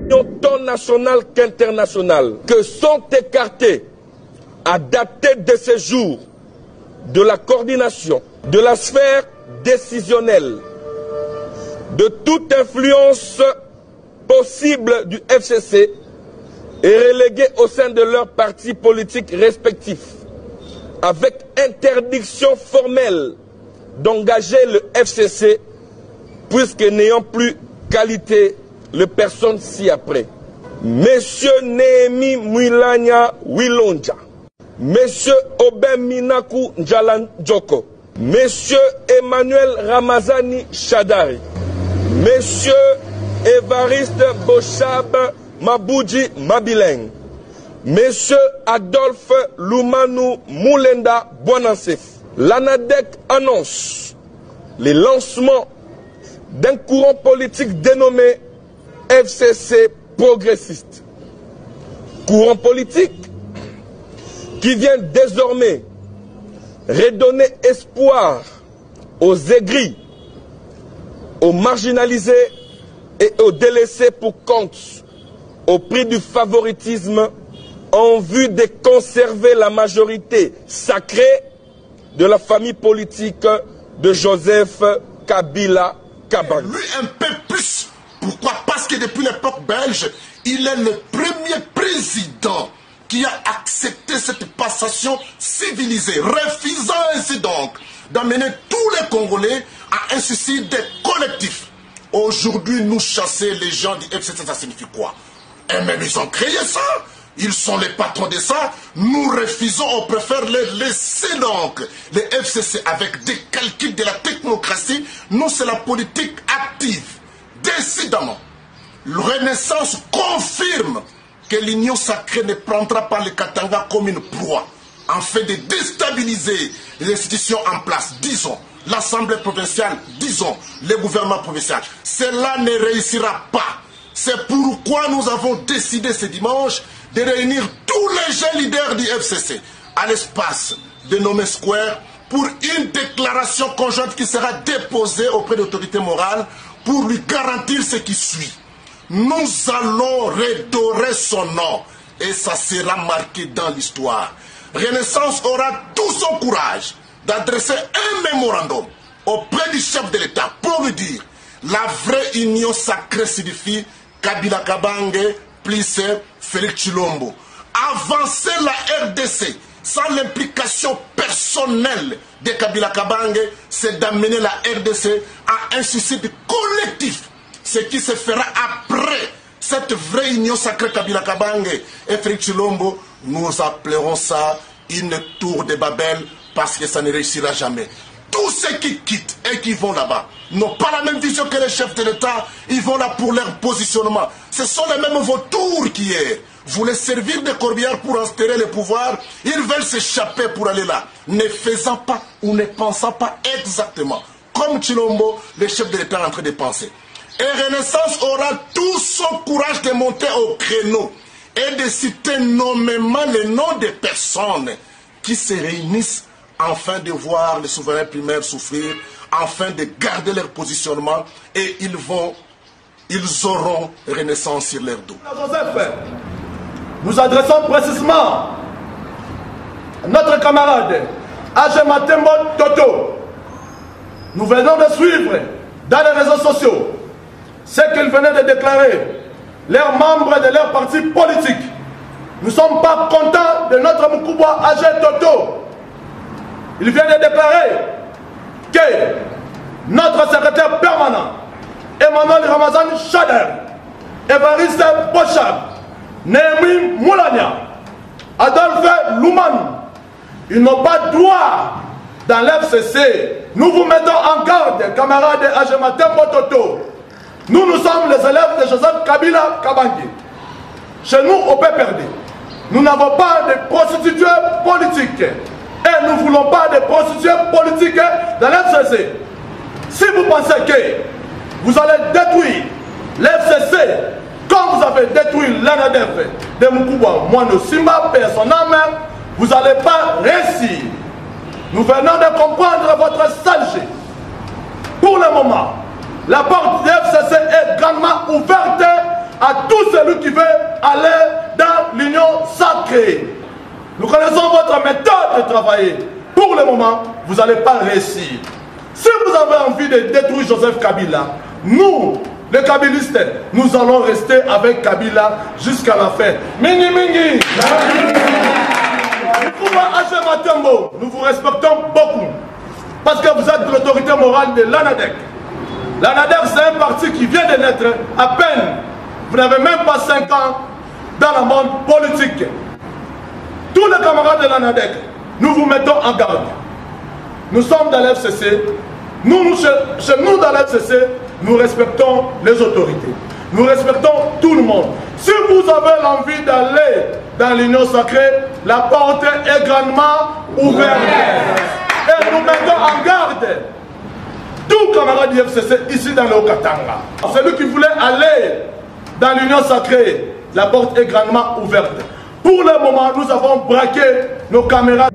tant nationales qu'internationales, que sont écartés à dater de ce jour de la coordination, de la sphère décisionnelle, de toute influence possible du FCC et relégués au sein de leurs partis politiques respectifs, avec interdiction formelle d'engager le FCC, puisque n'ayant plus qualité, les personnes ci-après. Monsieur Néhémie Mwilanya Wilonja, Monsieur Obem Minaku Njalan Djoko, Monsieur Emmanuel Ramazani Chadari, Monsieur Évariste Bochab Mabouji Mabileng, Monsieur Adolphe Lumanu Moulenda Bonansef. L'ANADEC annonce le lancement d'un courant politique dénommé FCC progressiste. Courant politique qui vient désormais redonner espoir aux aigris, aux marginalisés et aux délaissés pour compte au prix du favoritisme en vue de conserver la majorité sacrée de la famille politique de Joseph Kabila Kabange. Lui un peu plus. Pourquoi? Parce que depuis l'époque belge, il est le premier président qui a accepté cette passation civilisée, refusant ainsi donc d'amener tous les Congolais à un suicide collectif. Aujourd'hui, nous chasser les gens du FCC, ça signifie quoi? Et même ils ont créé ça. Ils sont les patrons de ça. Nous refusons, on préfère les laisser donc. Les FCC avec des calculs de la technocratie. Nous, c'est la politique active. Décidément, la Renaissance confirme que l'union sacrée ne prendra pas le Katanga comme une proie, en fait de déstabiliser les institutions en place, disons, l'Assemblée provinciale, disons, le gouvernement provincial. Cela ne réussira pas. C'est pourquoi nous avons décidé ce dimanche de réunir tous les jeunes leaders du FCC à l'espace de Nome Square pour une déclaration conjointe qui sera déposée auprès de l'autorité morale pour lui garantir ce qui suit. Nous allons redorer son nom et ça sera marqué dans l'histoire. Renaissance aura tout son courage d'adresser un mémorandum auprès du chef de l'État pour lui dire la vraie union sacrée signifie Kabila Kabange plus Félix Tshilombo. Avancer la RDC sans l'implication personnelle de Kabila Kabange, c'est d'amener la RDC à un suicide collectif. Ce qui se fera après cette vraie union sacrée Kabila Kabange et Félix Tshilombo, nous appellerons ça une tour de Babel parce que ça ne réussira jamais. Tous ceux qui quittent et qui vont là-bas n'ont pas la même vision que les chefs de l'État. Ils vont là pour leur positionnement. Ce sont les mêmes vautours qu'hier. Voulaient servir de corbières pour instaurer le pouvoir. Ils veulent s'échapper pour aller là. Ne faisant pas ou ne pensant pas exactement comme Tshilombo, le chef de l'État est en train de penser. Et Renaissance aura tout son courage de monter au créneau et de citer nommément les noms des personnes qui se réunissent afin de voir les souverains primaires souffrir, afin de garder leur positionnement, et ils auront Renaissance sur leur dos. Joseph, nous adressons précisément à notre camarade Agematembo Toto. Nous venons de suivre dans les réseaux sociaux ce qu'ils venaient de déclarer, leurs membres de leur parti politique. Nous ne sommes pas contents de notre Mukubwa Agé Toto. Il vient de déclarer que notre secrétaire permanent, Emmanuel Ramazani Chadari, Évariste Bochab, Néhémie Moulania, Adolphe Lumanu, ils n'ont pas droit dans l'FCC. Nous vous mettons en garde, camarades Agematembo Toto. Nous sommes les élèves de Joseph Kabila Kabange. Chez nous, au PPRD, nous n'avons pas de prostituées politiques. Et nous ne voulons pas de prostituées politiques dans l'FCC. Si vous pensez que vous allez détruire l'FCC comme vous avez détruit l'ANADEF de Mukubwa Mwando Simba, paix à son âme, vous n'allez pas réussir. Nous venons de comprendre votre sale jeu. Pour le moment, la porte du FCC est grandement ouverte à tout celui qui veut aller dans l'union sacrée. Nous connaissons votre méthode de travailler. Pour le moment, vous n'allez pas réussir. Si vous avez envie de détruire Joseph Kabila, nous, les Kabilistes, nous allons rester avec Kabila jusqu'à la fin. Mingi Mingi! Nous vous respectons beaucoup. Parce que vous êtes l'autorité morale de l'ANADEC. L'ANADEC, c'est un parti qui vient de naître à peine. Vous n'avez même pas 5 ans dans le monde politique. Tous les camarades de l'ANADEC, nous vous mettons en garde. Nous sommes dans l'FCC. Chez nous, dans l'FCC, nous respectons les autorités. Nous respectons tout le monde. Si vous avez l'envie d'aller dans l'union sacrée, la porte est grandement ouverte. Et nous mettons en garde tout camarade du FCC ici dans le Haut-Katanga. Celui qui voulait aller dans l'union sacrée, la porte est grandement ouverte. Pour le moment, nous avons braqué nos caméras.